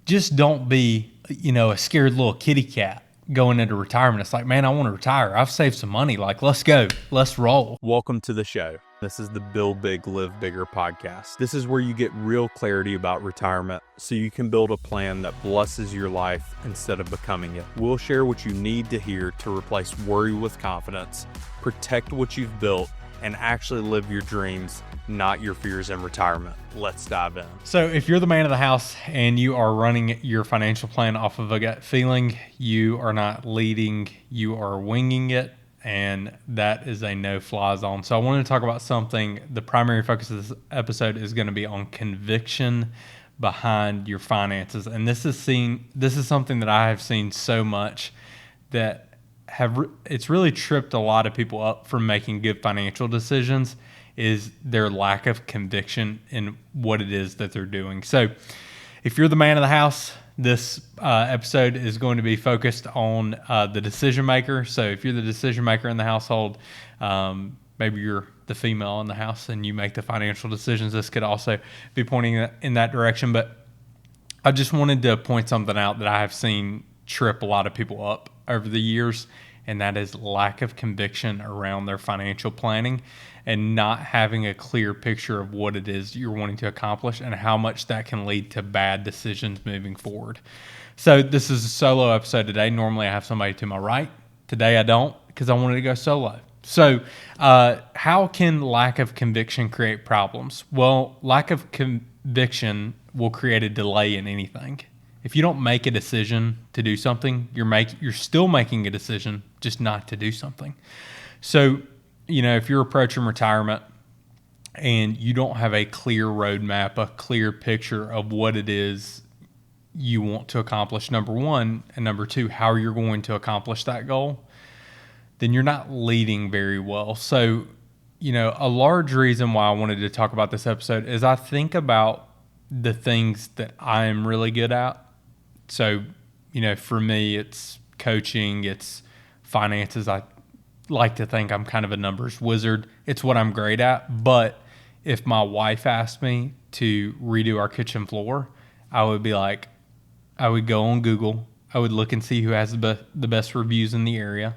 just don't be, a scared little kitty cat going into retirement. It's like, man, I want to retire. I've saved some money. Like, let's go. Let's roll. Welcome to the show. This is the Build Big, Live Bigger podcast. This is where you get real clarity about retirement so you can build a plan that blesses your life instead of becoming it. We'll share what you need to hear to replace worry with confidence, protect what you've built, and actually live your dreams, not your fears in retirement. Let's dive in. So if you're the man of the house and you are running your financial plan off of a gut feeling, you are not leading, you are winging it, and that is a no-fly zone. So I wanted to talk about something. The primary focus of this episode is going to be on conviction behind your finances. And this is something that I have seen so much that it's really tripped a lot of people up from making good financial decisions, is their lack of conviction in what it is that they're doing. So if you're the man of the house, this episode is going to be focused on the decision maker. So if you're the decision maker in the household, maybe you're the female in the house and you make the financial decisions, this could also be pointing in that direction. But I just wanted to point something out that I have seen trip a lot of people up over the years, and that is lack of conviction around their financial planning and not having a clear picture of what it is you're wanting to accomplish and how much that can lead to bad decisions moving forward. So this is a solo episode today. Normally I have somebody to my right. Today I don't, because I wanted to go solo. So how can lack of conviction create problems? Well, lack of conviction will create a delay in anything. If you don't make a decision to do something, you're still making a decision just not to do something. So, if you're approaching retirement and you don't have a clear roadmap, a clear picture of what it is you want to accomplish, number one, and number two, how you're going to accomplish that goal, then you're not leading very well. So, a large reason why I wanted to talk about this episode is I think about the things that I am really good at. So, for me, it's coaching, it's finances. I like to think I'm kind of a numbers wizard. It's what I'm great at. But if my wife asked me to redo our kitchen floor, I would go on Google. I would look and see who has the best reviews in the area.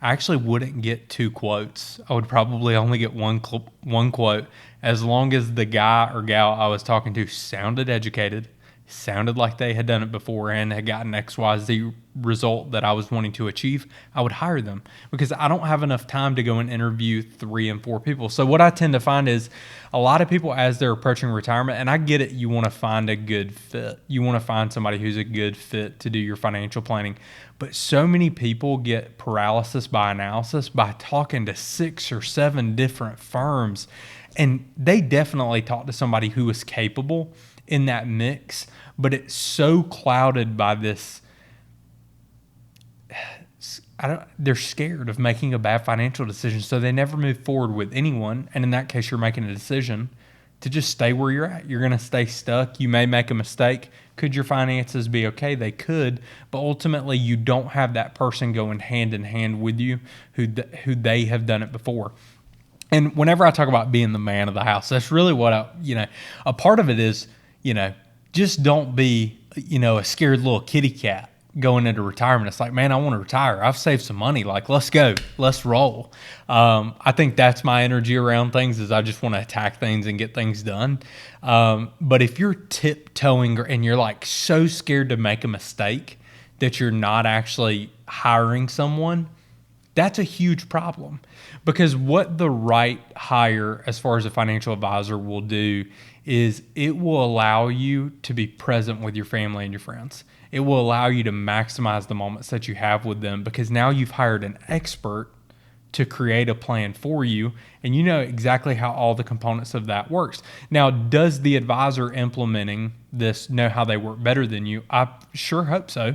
I actually wouldn't get 2 quotes. I would probably only get one quote, as long as the guy or gal I was talking to sounded educated, sounded like they had done it before and had gotten XYZ result that I was wanting to achieve. I would hire them, because I don't have enough time to go and interview 3 and 4 people. So what I tend to find is a lot of people, as they're approaching retirement, and I get it, you want to find a good fit. You want to find somebody who's a good fit to do your financial planning. But so many people get paralysis by analysis by talking to 6 or 7 different firms. And they definitely talk to somebody who is capable in that mix, but it's so clouded by this. They're scared of making a bad financial decision, so they never move forward with anyone. And in that case, you're making a decision to just stay where you're at. You're going to stay stuck. You may make a mistake. Could your finances be okay? They could, but ultimately you don't have that person going hand in hand with you who they have done it before. And whenever I talk about being the man of the house, that's really what a part of it is, just don't be, a scared little kitty cat going into retirement. It's like, man, I want to retire. I've saved some money. Like, let's go. Let's roll. I think that's my energy around things, is I just want to attack things and get things done. But if you're tiptoeing and you're like so scared to make a mistake that you're not actually hiring someone, that's a huge problem. Because what the right hire, as far as a financial advisor, will do is it will allow you to be present with your family and your friends. It will allow you to maximize the moments that you have with them, because now you've hired an expert to create a plan for you, and you know exactly how all the components of that works. Now, does the advisor implementing this know how they work better than you? I sure hope so,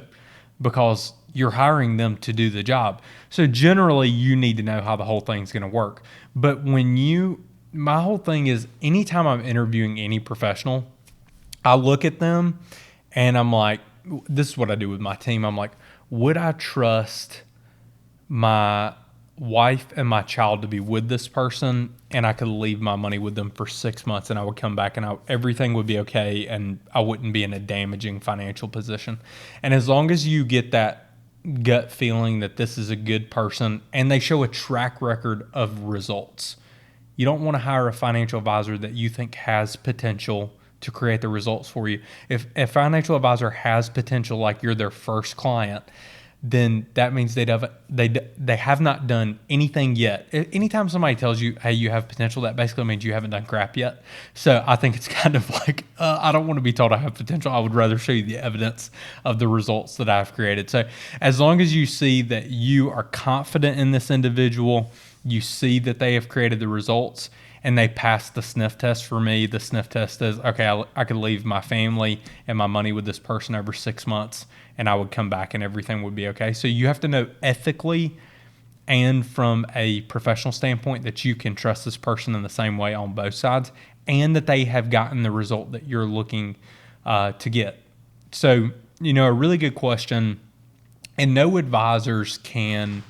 because you're hiring them to do the job. So generally, you need to know how the whole thing's going to work. But my whole thing is, anytime I'm interviewing any professional, I look at them and I'm like, this is what I do with my team. I'm like, would I trust my wife and my child to be with this person, and I could leave my money with them for 6 months, and I would come back and everything would be okay, and I wouldn't be in a damaging financial position. And as long as you get that gut feeling that this is a good person and they show a track record of results, you don't want to hire a financial advisor that you think has potential to create the results for you. If a financial advisor has potential, like you're their first client, then that means they have not done anything yet. Anytime somebody tells you, hey, you have potential, that basically means you haven't done crap yet. So I think it's kind of like, I don't want to be told I have potential. I would rather show you the evidence of the results that I've created. So as long as you see that you are confident in this individual, you see that they have created the results, and they passed the sniff test. For me, the sniff test is, okay, I could leave my family and my money with this person over 6 months, and I would come back and everything would be okay. So you have to know ethically and from a professional standpoint that you can trust this person in the same way on both sides, and that they have gotten the result that you're looking to get. So, a really good question, and no advisors can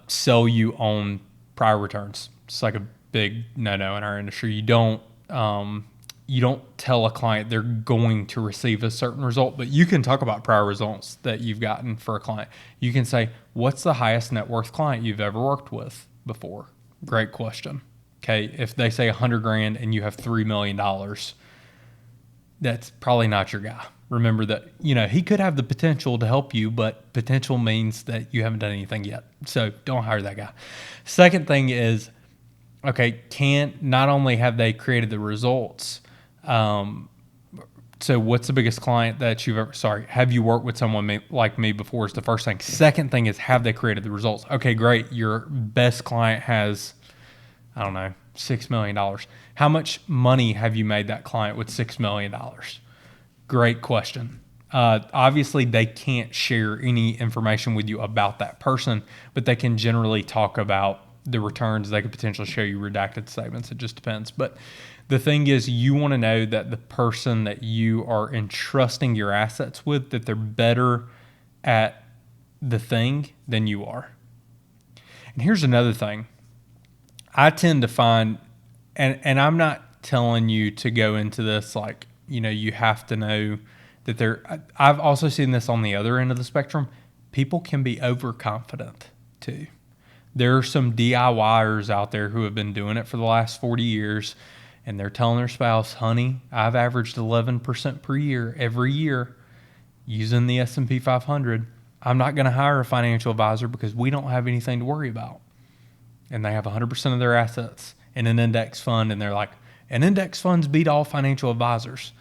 sell you on prior returns. It's like a big no-no in our industry. You don't tell a client they're going to receive a certain result, but you can talk about prior results that you've gotten for a client. You can say, what's the highest net worth client you've ever worked with before? Great question. Okay. If they say $100,000 and you have $3 million, that's probably not your guy. Remember that, he could have the potential to help you, but potential means that you haven't done anything yet. So don't hire that guy. Second thing is, okay, not only have they created the results, so what's the biggest client that have you worked with someone like me before is the first thing. Second thing is, have they created the results? Okay, great. Your best client has, I don't know, $6 million. How much money have you made that client with $6 million? Great question. Obviously, they can't share any information with you about that person, but they can generally talk about the returns. They could potentially show you redacted statements. It just depends. But the thing is, you want to know that the person that you are entrusting your assets with, that they're better at the thing than you are. And here's another thing. I tend to find, and I'm not telling you to go into this like, you have to know that I've also seen this on the other end of the spectrum. People can be overconfident too. There are some DIYers out there who have been doing it for the last 40 years, and they're telling their spouse, honey, I've averaged 11% per year every year using the S&P 500. I'm not going to hire a financial advisor because we don't have anything to worry about. And they have 100% of their assets in an index fund, and they're like, and index funds beat all financial advisors.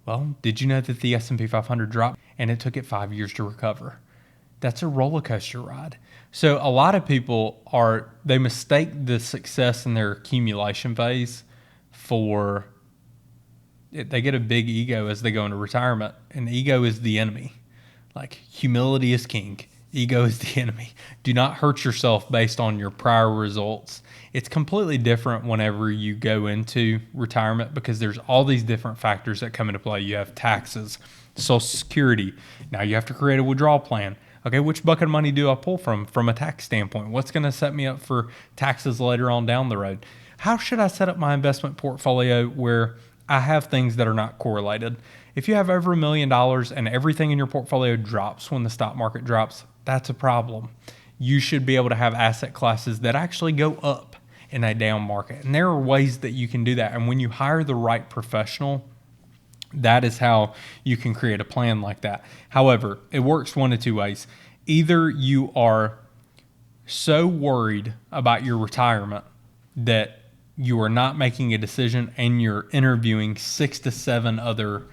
Well, did you know that the S&P 500 dropped and it took it 5 years to recover? That's a roller coaster ride. So a lot of people they mistake the success in their accumulation phase they get a big ego as they go into retirement, and ego is the enemy. Like, humility is king. Ego is the enemy. Do not hurt yourself based on your prior results. It's completely different whenever you go into retirement because there's all these different factors that come into play. You have taxes, Social Security. Now you have to create a withdrawal plan. Okay, which bucket of money do I pull from a tax standpoint? What's going to set me up for taxes later on down the road? How should I set up my investment portfolio where I have things that are not correlated? If you have over $1 million and everything in your portfolio drops when the stock market drops, that's a problem. You should be able to have asset classes that actually go up in a down market. And there are ways that you can do that. And when you hire the right professional, that is how you can create a plan like that. However, it works one of two ways. Either you are so worried about your retirement that you are not making a decision and you're interviewing 6 to 7 other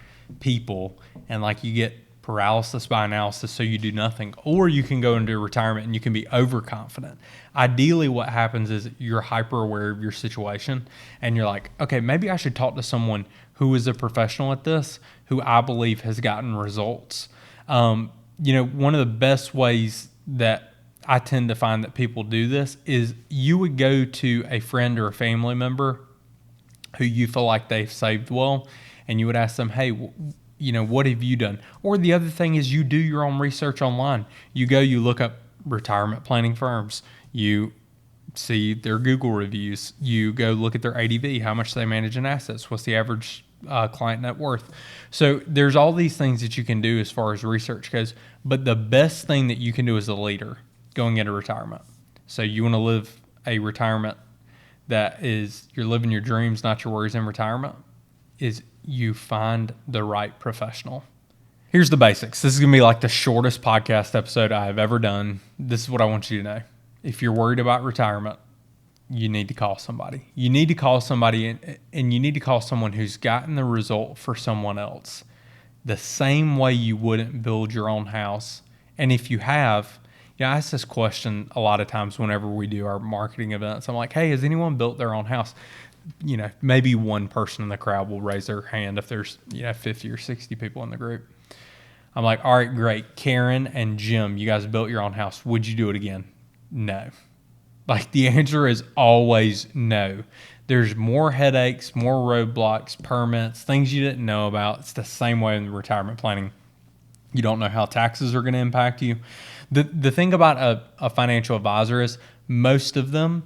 people, and like you get paralysis by analysis, so you do nothing. Or you can go into retirement and you can be overconfident. Ideally, what happens is you're hyper aware of your situation and you're like, okay, maybe I should talk to someone who is a professional at this, who I believe has gotten results. One of the best ways that I tend to find that people do this is you would go to a friend or a family member who you feel like they've saved well, and you would ask them, hey, what have you done? Or the other thing is you do your own research online. You go, you look up retirement planning firms. You see their Google reviews. You go look at their ADV, how much they manage in assets, what's the average client net worth. So there's all these things that you can do as far as research goes. But the best thing that you can do as a leader going into retirement, so you want to live a retirement that is, you're living your dreams, not your worries in retirement, is you find the right professional. Here's the basics. This is going to be like the shortest podcast episode I have ever done. This is what I want you to know. If you're worried about retirement, you need to call somebody. You need to call somebody, and you need to call someone who's gotten the result for someone else. The same way you wouldn't build your own house. And if you have, I ask this question a lot of times whenever we do our marketing events. I'm like, hey, has anyone built their own house? Maybe one person in the crowd will raise their hand if there's 50 or 60 people in the group. I'm like, all right, great. Karen and Jim, you guys built your own house. Would you do it again? No. Like, the answer is always no. There's more headaches, more roadblocks, permits, things you didn't know about. It's the same way in retirement planning. You don't know how taxes are going to impact you. The thing about a financial advisor is most of them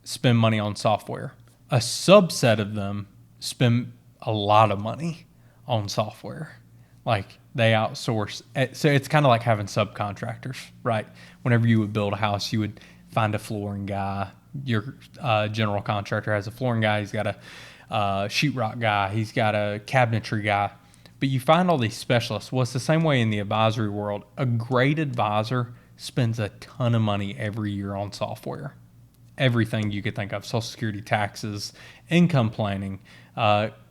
spend money on software. A subset of them spend a lot of money on software. Like, they outsource. So it's kind of like having subcontractors, right? Whenever you would build a house, you would find a flooring guy. Your general contractor has a flooring guy. He's got a sheetrock guy. He's got a cabinetry guy. But you find all these specialists. Well, it's the same way in the advisory world. A great advisor spends a ton of money every year on software. Everything you could think of: Social Security, taxes, income planning,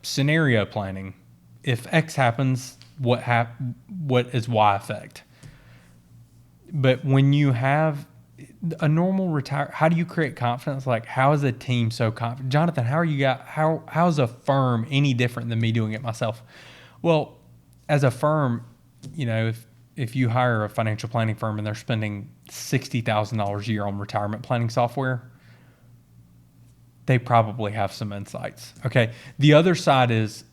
scenario planning. If X happens, what is Y effect? But when you have a normal how do you create confidence? Like, how is a team so confident? Jonathan, how is a firm any different than me doing it myself? Well, as a firm, if you hire a financial planning firm and they're spending $60,000 a year on retirement planning software, they probably have some insights. Okay. The other side is,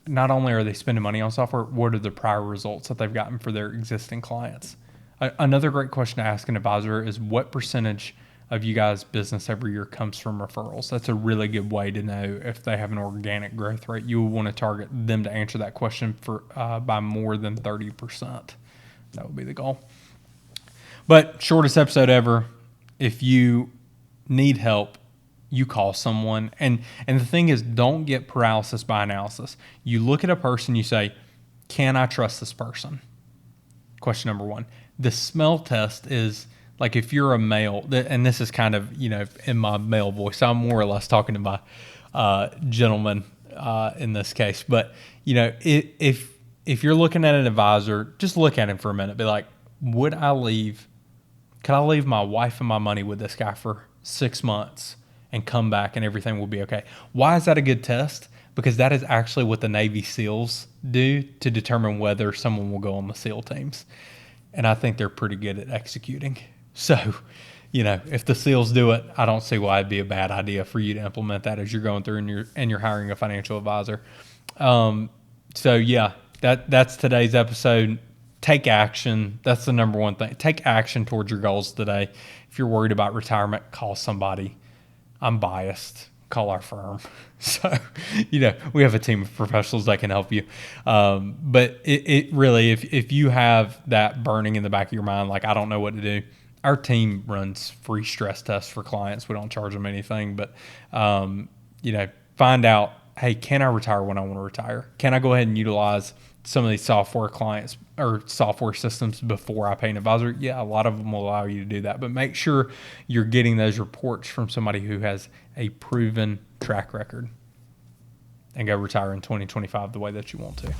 not only are they spending money on software, what are the prior results that they've gotten for their existing clients? Another great question to ask an advisor is, what percentage of you guys' business every year comes from referrals? That's a really good way to know if they have an organic growth rate. You will want to target them to answer that question by more than 30%. That would be the goal. But shortest episode ever. If you need help, you call someone. And the thing is, don't get paralysis by analysis. You look at a person, you say, can I trust this person? Question number one. The smell test is, like, if you're a male, and this is kind of, in my male voice, I'm more or less talking to my gentleman in this case. But, if you're looking at an advisor, just look at him for a minute. Be like, could I leave my wife and my money with this guy for 6 months and come back and everything will be okay? Why is that a good test? Because that is actually what the Navy SEALs do to determine whether someone will go on the SEAL teams. And I think they're pretty good at executing. So, if the SEALs do it, I don't see why it'd be a bad idea for you to implement that as you're going through and you're hiring a financial advisor. So yeah, that's today's episode. Take action. That's the number one thing. Take action towards your goals today. If you're worried about retirement, call somebody. I'm biased. Call our firm. So, we have a team of professionals that can help you. But it really, if you have that burning in the back of your mind, like, I don't know what to do, our team runs free stress tests for clients. We don't charge them anything, but, find out, hey, can I retire when I want to retire? Can I go ahead and utilize some of these software clients or software systems before I pay an advisor? Yeah, a lot of them will allow you to do that, but make sure you're getting those reports from somebody who has a proven track record, and go retire in 2025 the way that you want to.